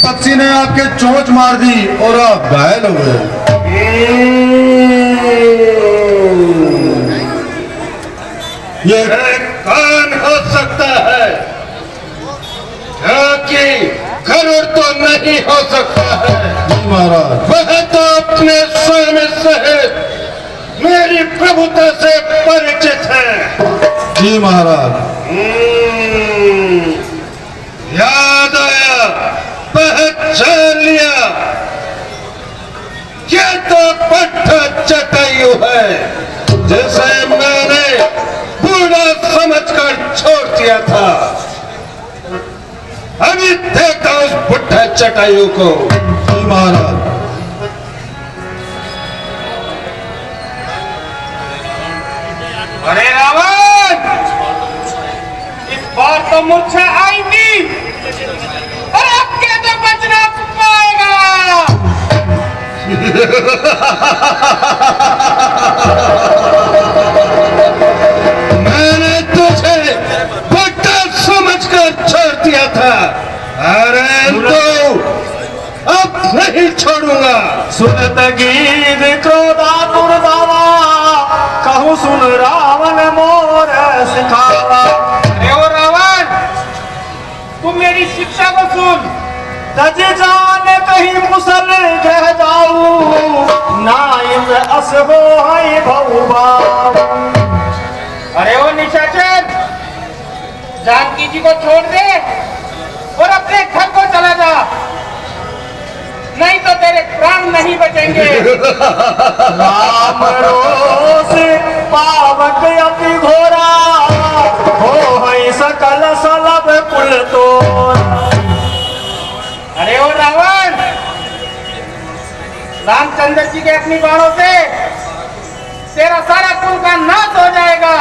पक्षी ने आपके चोंच मार दी और आप घायल हो गए। ये कौन हो सकता है? क्योंकि गरुड़ तो नहीं हो सकता है। जी महाराज। वह तो अपने स्वयं सहित मेरी प्रभुता से परिचित है। जी महाराज। याद आया, पहचान लिया। ये तो पट्टा जटायु है, जिसे मैंने बूढ़ा समझकर छोड़ दिया था। अभी देखता उस बुढ़े जटायु को। जी महाराज। अरे रावण, इस बार तो मुझसे आएगी और अब क्या तो बचना पाएगा। मैंने तुझे बुढ़ा समझकर छोड़ दिया था। अरे तो अब नहीं छोड़ूंगा। सुनत गीत क्रोधा दुर्दावा, कहूँ सुन रावण मोर सिखावा। अरे ओ रावण, तुम मेरी शिक्षा को सुन। तज जाने कहीं मुसल कह जाऊं, ना इंद्र अस हो है बहुबा। अरे ओ निशाचर, जानकी जी को छोड़ दे और अपने घर को चला जा, नहीं तो तेरे प्राण नहीं बचेंगे। राम रोष पावक अति घोरा, हो है सकल सलभ कुल तोरा। अरे ओ रावण, रामचंद्र जी के अग्नि बाणों से तेरा सारा कुल का नाश हो जाएगा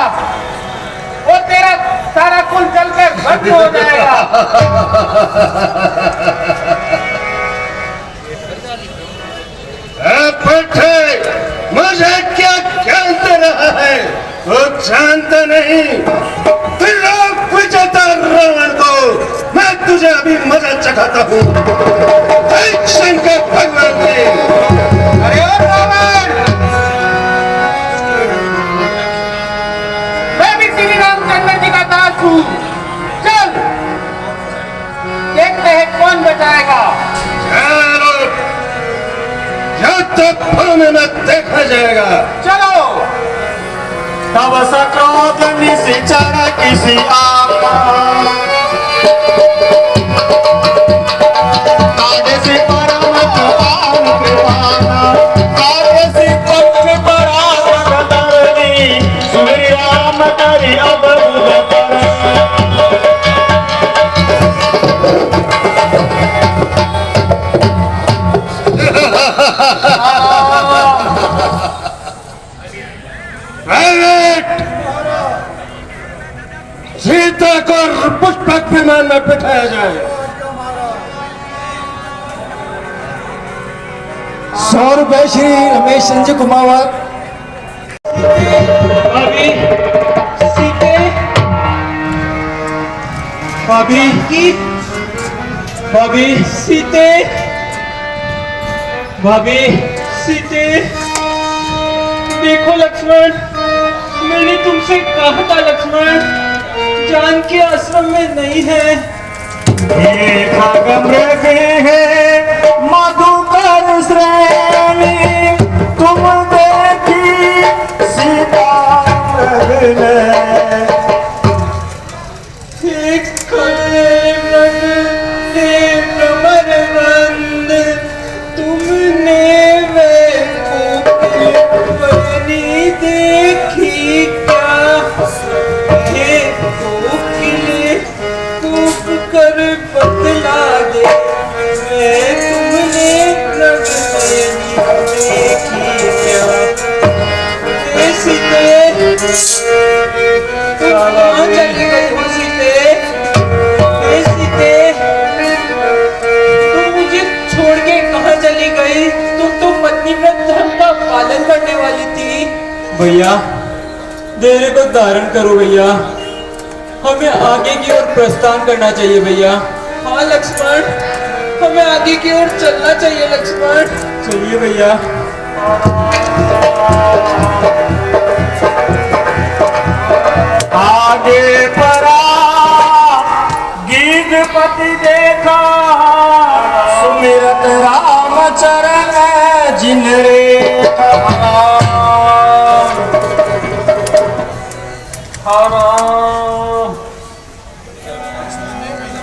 और तेरा सारा कुल जलकर भस्म हो जाएगा। मुझे क्या जानते रहा है? वो जानता नहीं। त्रिलोक विजेता रावण को मैं तुझे अभी मजा चखाता हूँ। शंकर भगवान ने। अरे ओ रावण, मैं भी श्री रामचंद्र जी का दास हूँ। चल देखते हैं कौन बचाएगा। चलो, या तो फल में देखा जाएगा। चलो। तब सक्रोध निशिचर किसी आपा, काजसी परम कृपाल कृपाना, काजसी पक्ष पराक्रम धरनी, श्री राम करि अब बुझ सीता को पुष्पक विमान में बिठाया जाए। ₹100 श्री रमेश संजय कुमार। भाभी सीते, भाभी की भाभी सीते, भाभी सीते। देखो लक्ष्मण, मैंने तुमसे कहा था लक्ष्मण, जानकी आश्रम में नहीं है। देखा गमृग है मधुकर श्रेणी, तुम देखी सीता तुमने वे देखी क्या कर बतला दे। तुमने देखी क्या तुम कहाँ चली गई हो सीते? सीते, तुम मुझे छोड़ के कहाँ चली गई? तुम तो पतिव्रत धर्म का पालन करने वाली थी। भैया धैर्य को धारण करो भैया, हमें आगे की ओर प्रस्थान करना चाहिए भैया। हाँ लक्ष्मण, हमें आगे की ओर चलना चाहिए लक्ष्मण। चलिए भैया। आगे परा गीधपति देखा, सुमिरत राम चरण जिन रे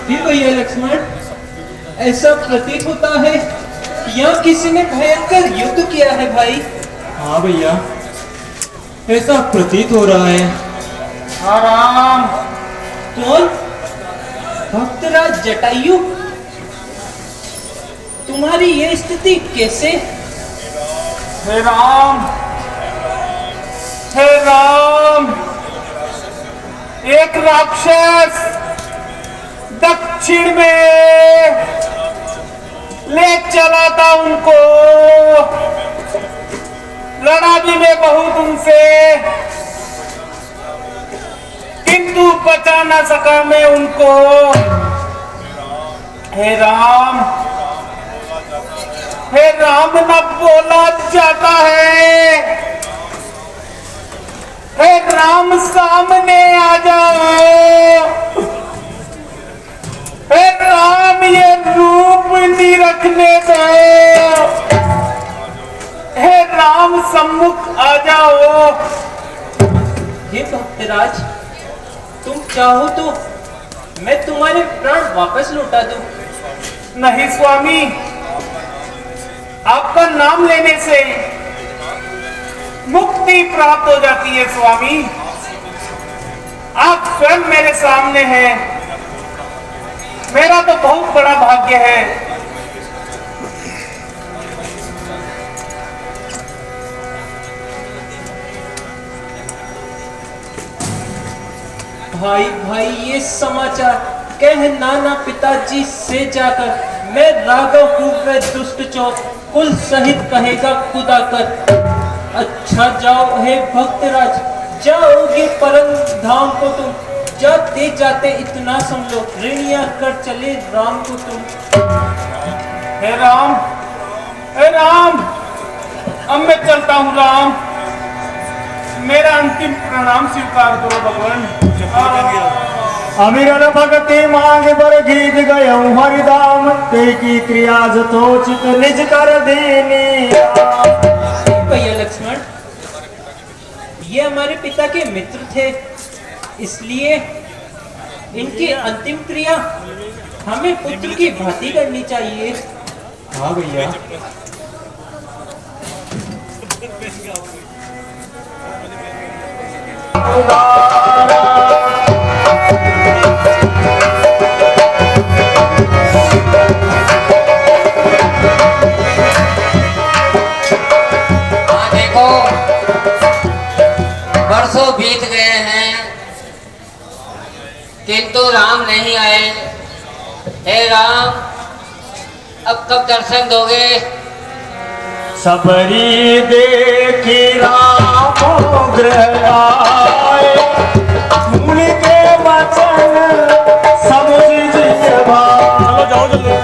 फिर भैया लक्ष्मण, ऐसा प्रतीत होता है यहाँ किसी ने भयंकर युद्ध किया है भाई। हाँ भैया, ऐसा प्रतीत हो रहा है। राम। कौन? भक्तराज जटायु। तुम्हारी ये स्थिति कैसे? हे राम, हे राम, एक राक्षस दक्षिण में ले चला था उनको। लड़ा भी मैं बहुत उनसे, किंतु बचा न सका मैं उनको। हे राम, हे राम, न बोला जाता है। हे राम, सामने आ जाओ। हे राम, ये रूप नहीं रखने दो। हे राम, सम्मुख आ जाओ। हे भक्तराज, तुम चाहो तो मैं तुम्हारे प्राण वापस लौटा दूं। नहीं स्वामी, आपका नाम लेने से मुक्ति प्राप्त हो जाती है स्वामी। आप स्वयं मेरे सामने हैं, मेरा तो बहुत बड़ा भाग्य है। भाई भाई, ये समाचार कह नाना पिताजी से जाकर मैं राघव रूप में दुष्ट चौक कुल सहित कहेगा खुदा कर। अच्छा जाओ हे भक्तराज, जाओगे परम धाम को तुम। जाते जाते इतना समझो, ऋणिया कर चले राम को तुम। हे राम, हे राम, अब मैं चलता हूँ राम। मेरा अंतिम प्रणाम स्वीकार करो भगवान। अमिरन भगति मांग बर गीत गय हरिदाम, ते की क्रिया जथोचित निज कर देनी। भैया लक्ष्मण, ये हमारे पिता के मित्र थे, इसलिए इनकी अंतिम क्रिया हमें पुत्र की भांति करनी चाहिए। हाँ भैया। देखो, वर्षों बीत गए हैं किंतु राम नहीं आए। हे राम, अब कब दर्शन दोगे? सबरी देखी राम गृह आए, मुनि के वचन समझ जिह्वा। जाओ जल्दी।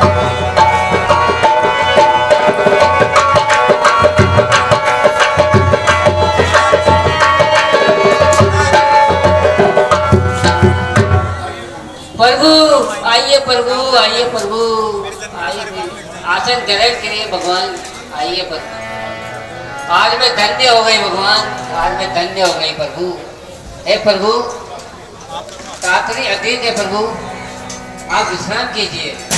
प्रभु आइए, प्रभु आइए, प्रभु आइए, आसन ग्रहण करिए भगवान। आइए प्रभु, आज मैं धन्य हो गई भगवान, आज मैं धन्य हो गई प्रभु। हे प्रभु, रात्रि अधीर है प्रभु, आप विश्राम कीजिए।